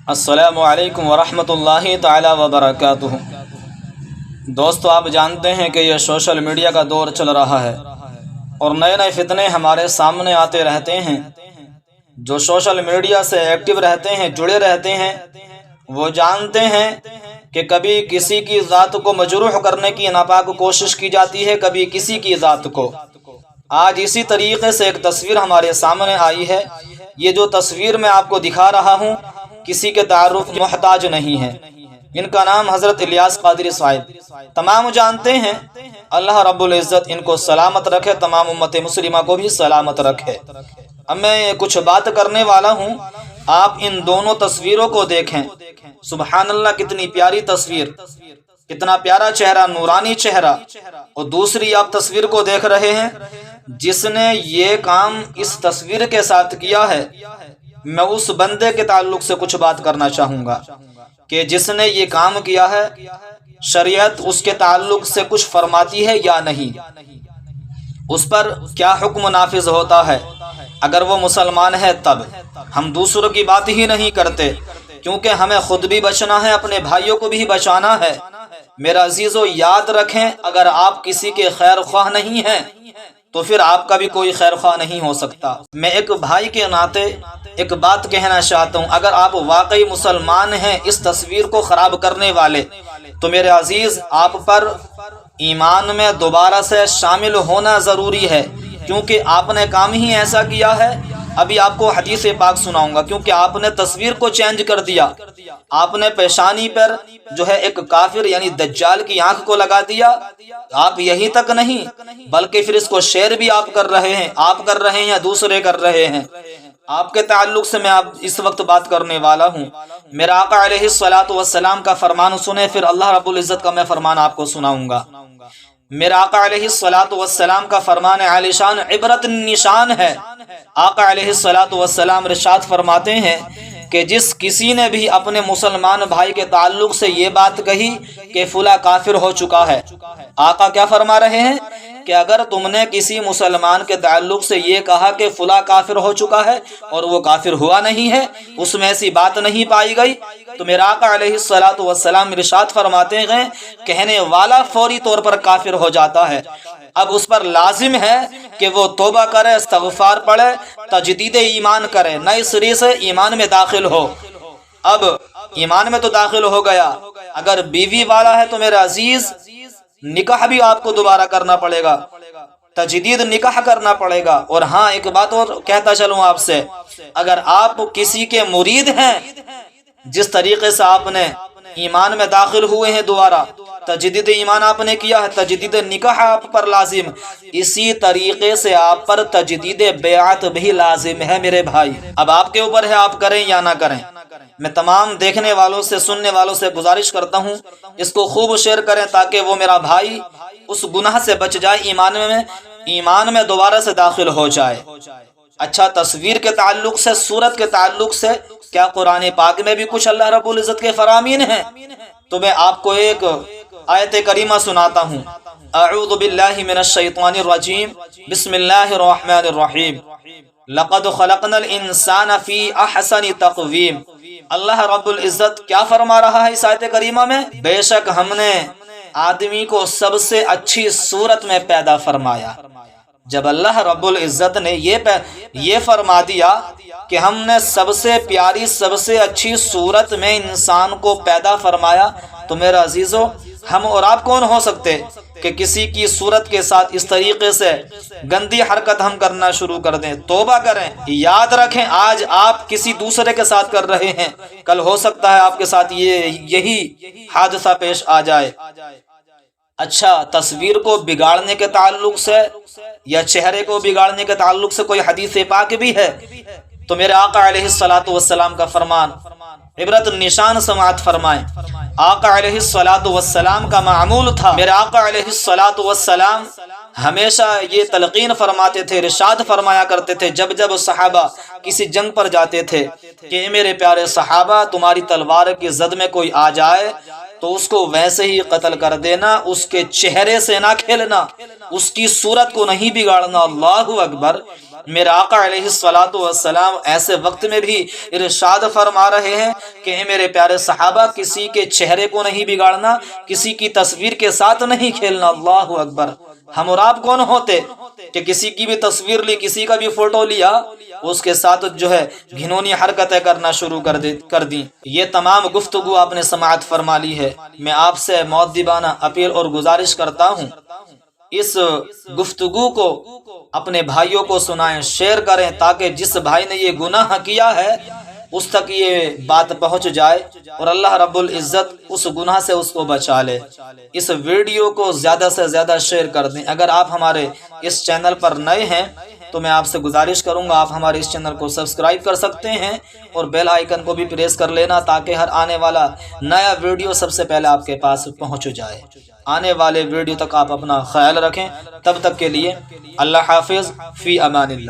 السلام علیکم ورحمۃ اللہ تعالی وبرکاتہ۔ دوستو، آپ جانتے ہیں کہ یہ سوشل میڈیا کا دور چل رہا ہے اور نئے نئے فتنے ہمارے سامنے آتے رہتے ہیں۔ جو سوشل میڈیا سے ایکٹیو رہتے ہیں، جڑے رہتے ہیں، وہ جانتے ہیں کہ کبھی کسی کی ذات کو مجروح کرنے کی ناپاک کوشش کی جاتی ہے، کبھی کسی کی ذات کو۔ آج اسی طریقے سے ایک تصویر ہمارے سامنے آئی ہے۔ یہ جو تصویر میں آپ کو دکھا رہا ہوں کسی کے تعارف محتاج نہیں ہے۔ ان کا نام حضرت الیاس قادری صاحب، تمام جانتے ہیں۔ اللہ رب العزت ان کو سلامت رکھے، تمام امت مسلمہ کو بھی سلامت رکھے۔ اب میں کچھ بات کرنے والا ہوں، آپ ان دونوں تصویروں کو دیکھیں۔ سبحان اللہ، کتنی پیاری تصویر، کتنا پیارا چہرہ، نورانی چہرہ۔ اور دوسری آپ تصویر کو دیکھ رہے ہیں، جس نے یہ کام اس تصویر کے ساتھ کیا ہے۔ میں اس بندے کے تعلق سے کچھ بات کرنا چاہوں گا کہ جس نے یہ کام کیا ہے، شریعت اس کے تعلق سے کچھ فرماتی ہے یا نہیں، اس پر کیا حکم نافذ ہوتا ہے اگر وہ مسلمان ہے تب۔ ہم دوسروں کی بات ہی نہیں کرتے، کیونکہ ہمیں خود بھی بچنا ہے، اپنے بھائیوں کو بھی بچانا ہے۔ میرا عزیزو، یاد رکھیں، اگر آپ کسی کے خیر خواہ نہیں ہیں تو پھر آپ کا بھی کوئی خیر خواہ نہیں ہو سکتا۔ میں ایک بھائی کے ناطے ایک بات کہنا چاہتا ہوں، اگر آپ واقعی مسلمان ہیں اس تصویر کو خراب کرنے والے، تو میرے عزیز آپ پر ایمان میں دوبارہ سے شامل ہونا ضروری ہے، کیونکہ آپ نے کام ہی ایسا کیا ہے۔ ابھی آپ کو حدیث پاک سناؤں گا، کیونکہ آپ نے تصویر کو چینج کر دیا۔ آپ نے پیشانی پر جو ہے ایک کافر یعنی دجال کی آنکھ کو لگا دیا۔ آپ یہی تک نہیں بلکہ پھر اس کو شیئر بھی آپ کر رہے ہیں، آپ کر رہے ہیں، دوسرے کر رہے ہیں۔ آپ کے تعلق سے میں اس وقت بات کرنے والا ہوں۔ میرا آقا علیہ الصلوۃ والسلام کا فرمان سنیں، پھر اللہ رب العزت کا میں فرمان آپ کو سناؤں گا۔ میرا آقا علیہ الصلوۃ والسلام کا فرمان عالی شان عبرت نشان ہے۔ آقا علیہ الصلوۃ والسلام ارشاد فرماتے ہیں کہ جس کسی نے بھی اپنے مسلمان بھائی کے تعلق سے یہ بات کہی کہ فلاں کافر ہو چکا ہے، آقا کیا فرما رہے ہیں کہ اگر تم نے کسی مسلمان کے تعلق سے یہ کہا کہ فلاں کافر ہو چکا ہے اور وہ کافر ہوا نہیں ہے، اس میں ایسی بات نہیں پائی گئی، تو میرا آقا علیہ الصلوۃ والسلام ارشاد فرماتے ہیں کہنے والا فوری طور پر کافر ہو جاتا ہے۔ اب اس پر لازم ہے کہ وہ توبہ کرے، استغفار پڑھے، تجدید ایمان کرے، نئے سرے سے ایمان میں داخل ہو۔ اب ایمان میں تو داخل ہو گیا، اگر بیوی والا ہے تو میرا عزیز نکاح بھی آپ کو دوبارہ کرنا پڑے گا، تجدید نکاح کرنا پڑے گا۔ اور ہاں، ایک بات اور کہتا چلوں آپ سے، اگر آپ کسی کے مرید ہیں، جس طریقے سے آپ نے ایمان میں داخل ہوئے ہیں، دوبارہ تجدید ایمان آپ نے کیا ہے، تجدید نکاح آپ پر لازم، اسی طریقے سے آپ پر تجدید بیعت بھی لازم ہے میرے بھائی۔ اب آپ کے اوپر ہے، آپ کریں یا نہ کریں۔ میں تمام دیکھنے والوں سے، سننے والوں سے گزارش کرتا ہوں، اس کو خوب شیئر کریں تاکہ وہ میرا بھائی اس گناہ سے بچ جائے، ایمان میں دوبارہ سے داخل ہو جائے۔ اچھا، تصویر کے تعلق سے، صورت کے تعلق سے کیا قرآن پاک میں بھی کچھ اللہ رب العزت کے فرامین ہیں؟ تو میں آپ کو ایک آیت کریمہ سناتا ہوں۔ اعوذ باللہ من الشیطان الرجیم، بسم اللہ الرحمن الرحیم، لقد خلقنا الانسان فی احسن تقویم۔ اللہ رب العزت کیا فرما رہا ہے اس آیت کریمہ میں؟ بے شک ہم نے آدمی کو سب سے اچھی صورت میں پیدا فرمایا۔ جب اللہ رب العزت نے یہ فرما دیا کہ ہم نے سب سے پیاری، سب سے اچھی صورت میں انسان کو پیدا فرمایا، تو میرا عزیزو، ہم اور آپ کون ہو سکتے کہ کسی کی صورت کے ساتھ اس طریقے سے گندی حرکت ہم کرنا شروع کر دیں؟ توبہ کریں۔ یاد رکھیں، آج آپ کسی دوسرے کے ساتھ کر رہے ہیں، کل ہو سکتا ہے آپ کے ساتھ یہی حادثہ پیش آ جائے۔ اچھا، تصویر کو بگاڑنے کے تعلق سے یا چہرے کو بگاڑنے کے تعلق سے کوئی حدیث پاک بھی ہے؟ تو میرے آقا علیہ الصلوۃ والسلام کا فرمان عبرت نشان سماعت فرمائیں۔ آقا علیہ الصلوۃ والسلام کا معمول تھا، میرے آقا علیہ الصلوۃ والسلام ہمیشہ یہ تلقین فرماتے تھے، ارشاد فرمایا کرتے تھے جب جب صحابہ کسی جنگ پر جاتے تھے کہ میرے پیارے صحابہ، تمہاری تلوار کی زد میں کوئی آ جائے تو اس کو ویسے ہی قتل کر دینا، اس کے چہرے سے نہ کھیلنا، اس کی صورت کو نہیں بگاڑنا۔ اللہ اکبر! میرے آقا علیہ الصلوۃ والسلام ایسے وقت میں بھی ارشاد فرما رہے ہیں کہ اے میرے پیارے صحابہ، کسی کے چہرے کو نہیں بگاڑنا، کسی کی تصویر کے ساتھ نہیں کھیلنا۔ اللہ اکبر! ہم اور آپ کون ہوتے کہ کسی کی بھی تصویر لی، کسی کا بھی فوٹو لیا، اس کے ساتھ جو ہے گھنونی حرکتیں کرنا شروع کر دیں۔ یہ تمام گفتگو آپ نے سماعت فرما لی ہے۔ میں آپ سے مؤدبانہ اپیل اور گزارش کرتا ہوں، اس گفتگو کو اپنے بھائیوں کو سنائیں، شیئر کریں، تاکہ جس بھائی نے یہ گناہ کیا ہے اس تک یہ بات پہنچ جائے اور اللہ رب العزت اس گناہ سے اس کو بچا لے۔ اس ویڈیو کو زیادہ سے زیادہ شیئر کر دیں۔ اگر آپ ہمارے اس چینل پر نئے ہیں تو میں آپ سے گزارش کروں گا آپ ہمارے اس چینل کو سبسکرائب کر سکتے ہیں اور بیل آئیکن کو بھی پریس کر لینا، تاکہ ہر آنے والا نیا ویڈیو سب سے پہلے آپ کے پاس پہنچ جائے۔ آنے والے ویڈیو تک آپ اپنا خیال رکھیں، تب تک کے لیے اللہ حافظ، فی امان اللہ۔